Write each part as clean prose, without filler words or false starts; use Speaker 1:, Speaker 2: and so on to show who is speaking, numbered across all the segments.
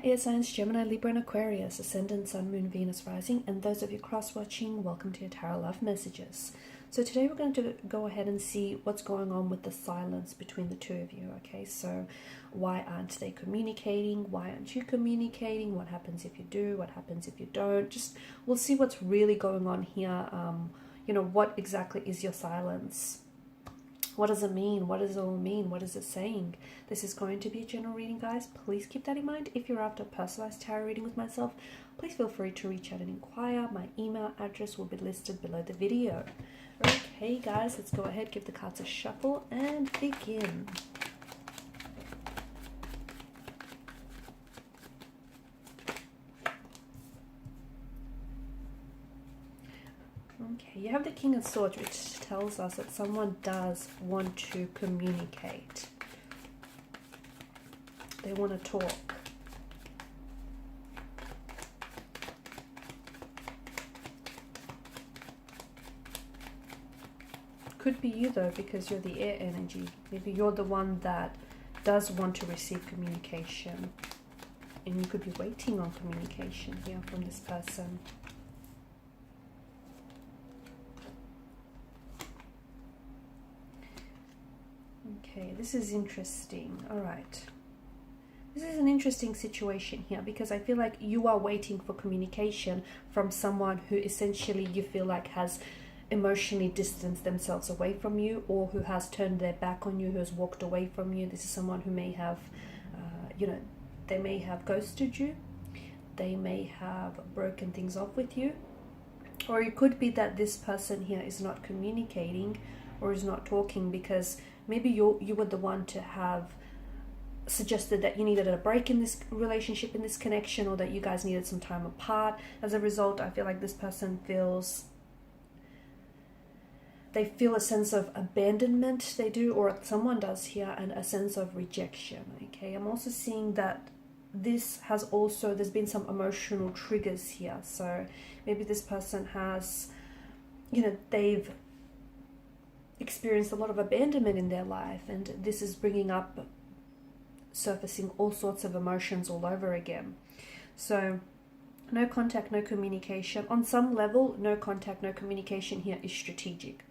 Speaker 1: air signs Gemini, Libra and Aquarius, Ascendant, Sun, Moon, Venus, Rising, and those of you cross-watching, welcome to your Tarot Love Messages. So today we're going to go ahead and see what's going on with the silence between the two of you, okay? So why aren't they communicating? Why aren't you communicating? What happens if you do? What happens if you don't? Just, we'll see what's really going on here. What exactly is your silence? What does it mean? What does it all mean? What is it saying? This is going to be a general reading, guys. Please keep that in mind. If you're after a personalized tarot reading with myself, please feel free to reach out and inquire. My email address will be listed below the video. Okay, guys, let's go ahead, give the cards a shuffle, and begin. Okay, you have the King of Swords, which tells us that someone does want to communicate. They want to talk. Could be you though, because you're the air energy. Maybe you're the one that does want to receive communication. And you could be waiting on communication here from this person. Okay, this is interesting. All right. This is an interesting situation here because I feel like you are waiting for communication from someone who essentially you feel like has emotionally distanced themselves away from you, or who has turned their back on you, who has walked away from you. This is someone who may have, they may have ghosted you. They may have broken things off with you. Or it could be that this person here is not communicating or is not talking because maybe you were the one to have suggested that you needed a break in this relationship, in this connection, or that you guys needed some time apart. As a result, I feel like this person they feel a sense of abandonment, they do, or someone does here, and a sense of rejection, okay? I'm also seeing that there's been some emotional triggers here. So maybe this person has, they've experienced a lot of abandonment in their life, and this is surfacing all sorts of emotions all over again. So no contact, no communication. On some level, no contact, no communication here is strategic.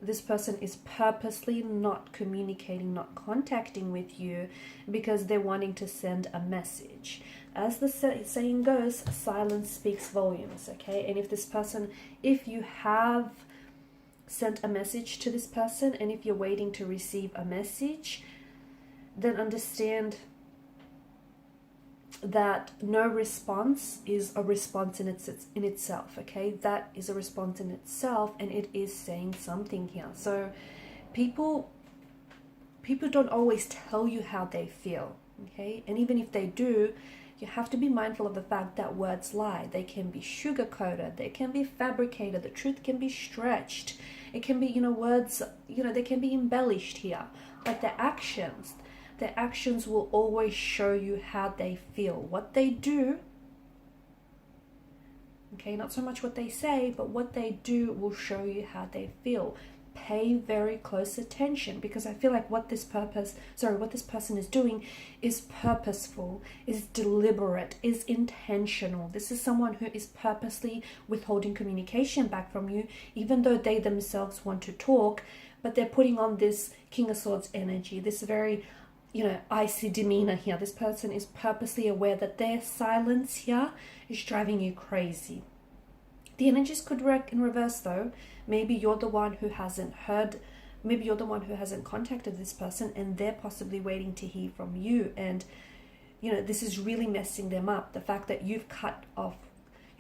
Speaker 1: This person is purposely not communicating, not contacting with you because they're wanting to send a message. As the saying goes, silence speaks volumes, okay? And if you have sent a message to this person, and if you're waiting to receive a message, then understand that no response is a response in itself, okay? That is a response in itself, and it is saying something here. So people don't always tell you how they feel, okay? And even if they do, you have to be mindful of the fact that words lie. They can be sugar-coated, they can be fabricated, the truth can be stretched. It can be, words, they can be embellished here. Like their actions will always show you how they feel. What they do, okay, not so much what they say, but what they do will show you how they feel. Pay very close attention, because I feel like what this person is doing is purposeful, is deliberate, is intentional. This is someone who is purposely withholding communication back from you, even though they themselves want to talk, but they're putting on this King of Swords energy, this very icy demeanor here. This person is purposely aware that their silence here is driving you crazy. The energies could work in reverse though. Maybe you're the one who hasn't contacted this person, and they're possibly waiting to hear from you. And this is really messing them up. The fact that you've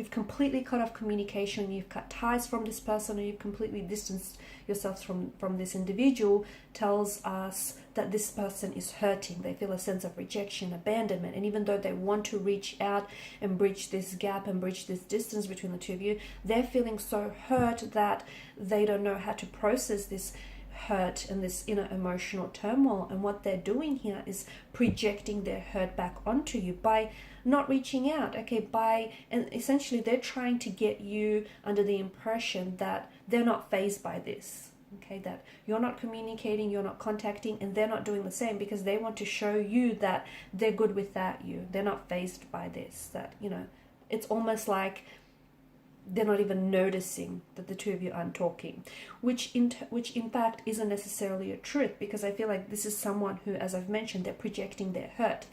Speaker 1: completely cut off communication, you've cut ties from this person, or you've completely distanced yourself from this individual, tells us that this person is hurting. They feel a sense of rejection, abandonment, and even though they want to reach out and bridge this gap and bridge this distance between the two of you, they're feeling so hurt that they don't know how to process this hurt and this inner emotional turmoil. And what they're doing here is projecting their hurt back onto you by not reaching out, okay? And essentially they're trying to get you under the impression that they're not fazed by this, Okay, that you're not communicating, you're not contacting, and they're not doing the same because they want to show you that they're good without you. They're not fazed by this. That, you know, it's almost like they're not even noticing that the two of you aren't talking, which in fact isn't necessarily a truth, because I feel like this is someone who, as I've mentioned, they're projecting their hurt.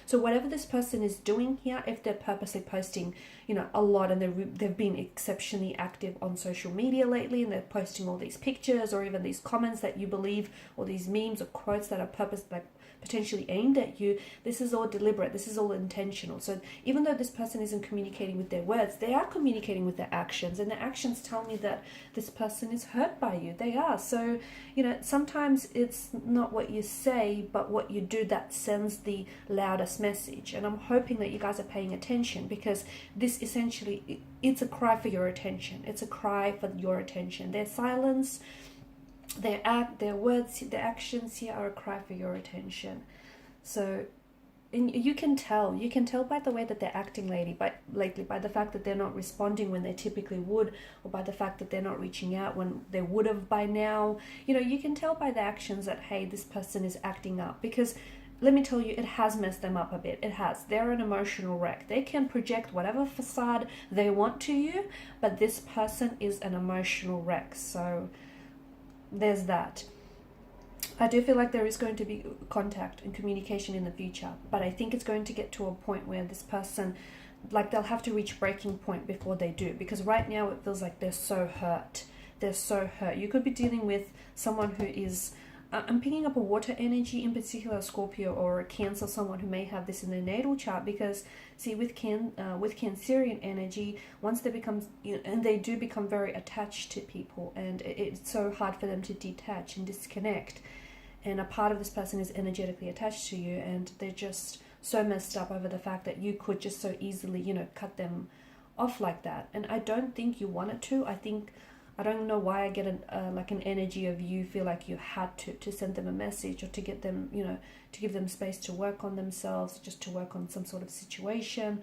Speaker 1: So whatever this person is doing here, if they're purposely posting, you know, a lot, and they've been exceptionally active on social media lately, and they're posting all these pictures or even these comments that you believe, or these memes or quotes that are potentially aimed at you, this is all deliberate, this is all intentional. So even though this person isn't communicating with their words, they are communicating with their actions, and their actions tell me that this person is hurt by you. They are. So, you know, sometimes it's not what you say, but what you do that sends the loudest message. And I'm hoping that you guys are paying attention, because this essentially, it's a cry for your attention. It's a cry for your attention. Their silence, their words, their actions here are a cry for your attention. So, and you can tell by the way that they're acting lately, by the fact that they're not responding when they typically would, or by the fact that they're not reaching out when they would have by now. You know, you can tell by the actions that, hey, this person is acting up, because let me tell you, it has messed them up a bit. It has. They're an emotional wreck. They can project whatever facade they want to you, but this person is an emotional wreck. So there's that. I do feel like there is going to be contact and communication in the future, but I think it's going to get to a point where this person, like, they'll have to reach breaking point before they do, because right now it feels like they're so hurt. They're so hurt. You could be dealing with someone who is, I'm picking up a water energy, in particular Scorpio or a Cancer, someone who may have this in their natal chart, because see, with Cancerian energy, once they become, and they do become very attached to people, and it's so hard for them to detach and disconnect, and a part of this person is energetically attached to you, and they're just so messed up over the fact that you could just so easily, you know, cut them off like that. And I don't think you wanted to. I don't know why I get an energy of you feel like you had to send them a message, or to get them, you know, to give them space to work on themselves, just to work on some sort of situation.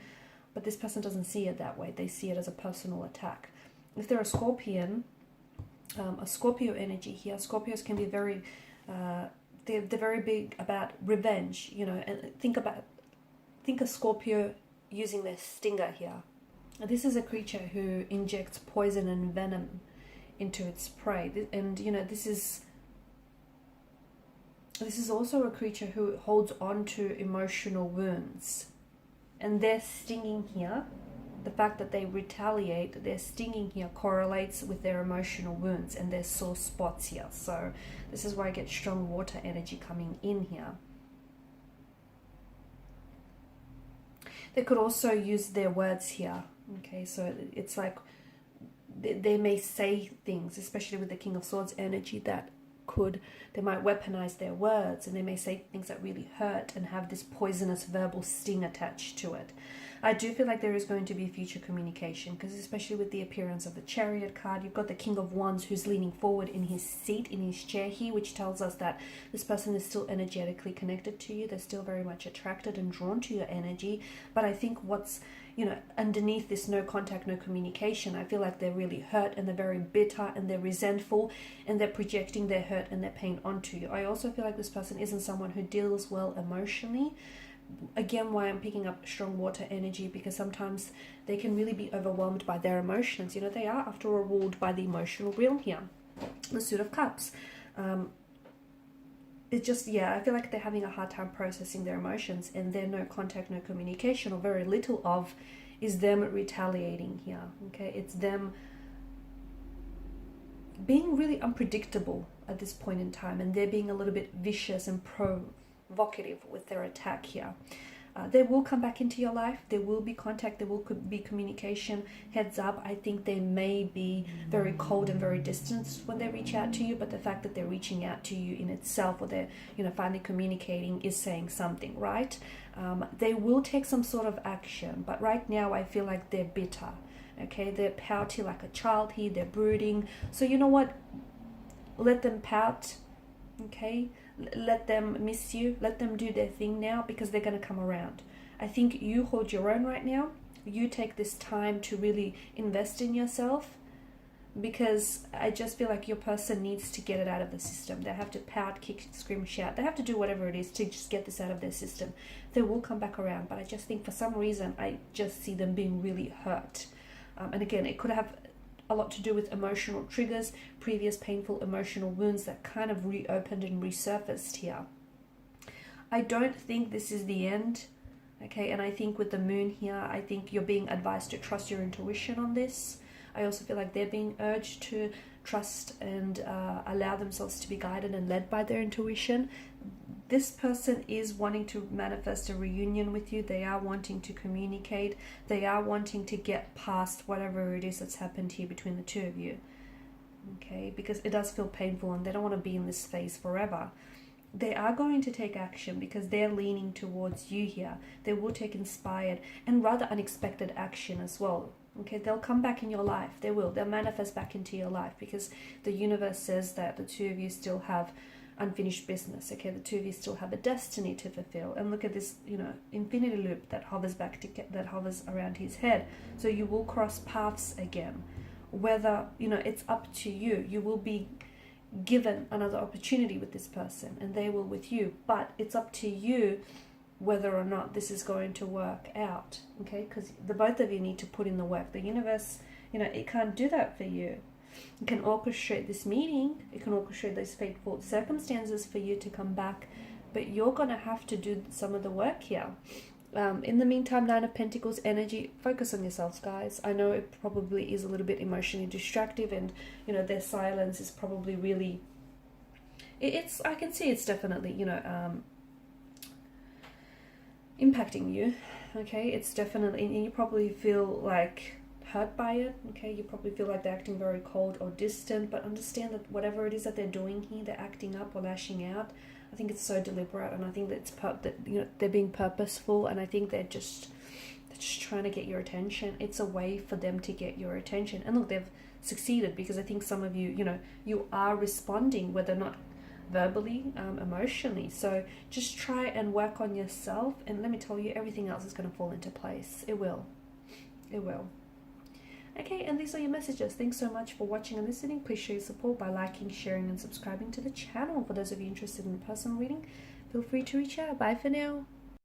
Speaker 1: But this person doesn't see it that way. They see it as a personal attack. If they're a Scorpion, a Scorpio energy here, Scorpios can be very, they're very big about revenge, you know, and think of Scorpio using their stinger here. This is a creature who injects poison and venom into its prey, and you know, this is also a creature who holds on to emotional wounds, and their stinging here, the fact that they retaliate, their stinging here correlates with their emotional wounds and their sore spots here. So this is why I get strong water energy coming in here. They could also use their words here. Okay, so it's like they may say things, especially with the King of Swords energy, that they might weaponize their words, and they may say things that really hurt and have this poisonous verbal sting attached to it. I do feel like there is going to be future communication, because especially with the appearance of the Chariot card, you've got the King of Wands who's leaning forward in his seat, in his chair here, which tells us that this person is still energetically connected to you. They're still very much attracted and drawn to your energy. But I think what's, you know, underneath this no contact, no communication, I feel like they're really hurt, and they're very bitter, and they're resentful, and they're projecting their hurt and their pain onto you. I also feel like this person isn't someone who deals well emotionally. Again, why I'm picking up strong water energy, because sometimes they can really be overwhelmed by their emotions. You know, they are, after all, ruled by the emotional realm here. The Suit of Cups. It's just, yeah, I feel like they're having a hard time processing their emotions, and their no contact, no communication, or very little of, is them retaliating here. Okay, it's them being really unpredictable at this point in time, and they're being a little bit vicious and provocative with their attack here. They will come back into your life. There will be contact. There will be communication. Heads up, I think they may be very cold and very distant when they reach out to you, but the fact that they're reaching out to you in itself, or they're, you know, finally communicating, is saying something, right? They will take some sort of action, but right now I feel like they're bitter. Okay, they're pouty like a child here. They're brooding. So you know what? Let them pout. Okay, let them miss you, let them do their thing now, because they're going to come around. I think you hold your own right now. You take this time to really invest in yourself, because I just feel like your person needs to get it out of the system. They have to pout, kick, scream, shout. They have to do whatever it is to just get this out of their system. They will come back around, but I just think for some reason I just see them being really hurt. And again, it could have a lot to do with emotional triggers, previous painful emotional wounds that kind of reopened and resurfaced here. I don't think this is the end. Okay, and I think with the moon here, I think you're being advised to trust your intuition on this. I also feel like they're being urged to trust and allow themselves to be guided and led by their intuition. This person is wanting to manifest a reunion with you. They are wanting to communicate. They are wanting to get past whatever it is that's happened here between the two of you. Okay, because it does feel painful and they don't want to be in this phase forever. They are going to take action because they're leaning towards you here. They will take inspired and rather unexpected action as well. Okay, they'll come back in your life. They will. They'll manifest back into your life because the universe says that the two of you still have unfinished business. Okay, the two of you still have a destiny to fulfill. And look at this, you know, infinity loop that hovers back to that hovers around his head. So you will cross paths again. Whether, you know, it's up to you. You will be given another opportunity with this person and they will with you, but it's up to you whether or not this is going to work out. Okay, because the both of you need to put in the work. The universe, you know, it can't do that for you. It can orchestrate this meeting, it can orchestrate those fateful circumstances for you to come back, but you're gonna have to do some of the work here. In the meantime, Nine of Pentacles energy, focus on yourselves, guys. I know it probably is a little bit emotionally distractive and, you know, their silence is probably really, I can see it's definitely, you know, impacting you. Okay, it's definitely, and you probably feel like hurt by it. Okay, you probably feel like they're acting very cold or distant, but understand that whatever it is that they're doing here, they're acting up or lashing out, I think it's so deliberate, and I think that it's that, you know, they're being purposeful, and I think they're just trying to get your attention. It's a way for them to get your attention. And look, they've succeeded because I think some of you, you know, you are responding, whether or not verbally, emotionally. So just try and work on yourself, and let me tell you, everything else is going to fall into place. It will. It will. Okay, and these are your messages. Thanks so much for watching and listening. Please show your support by liking, sharing, and subscribing to the channel. For those of you interested in a personal reading, feel free to reach out. Bye for now.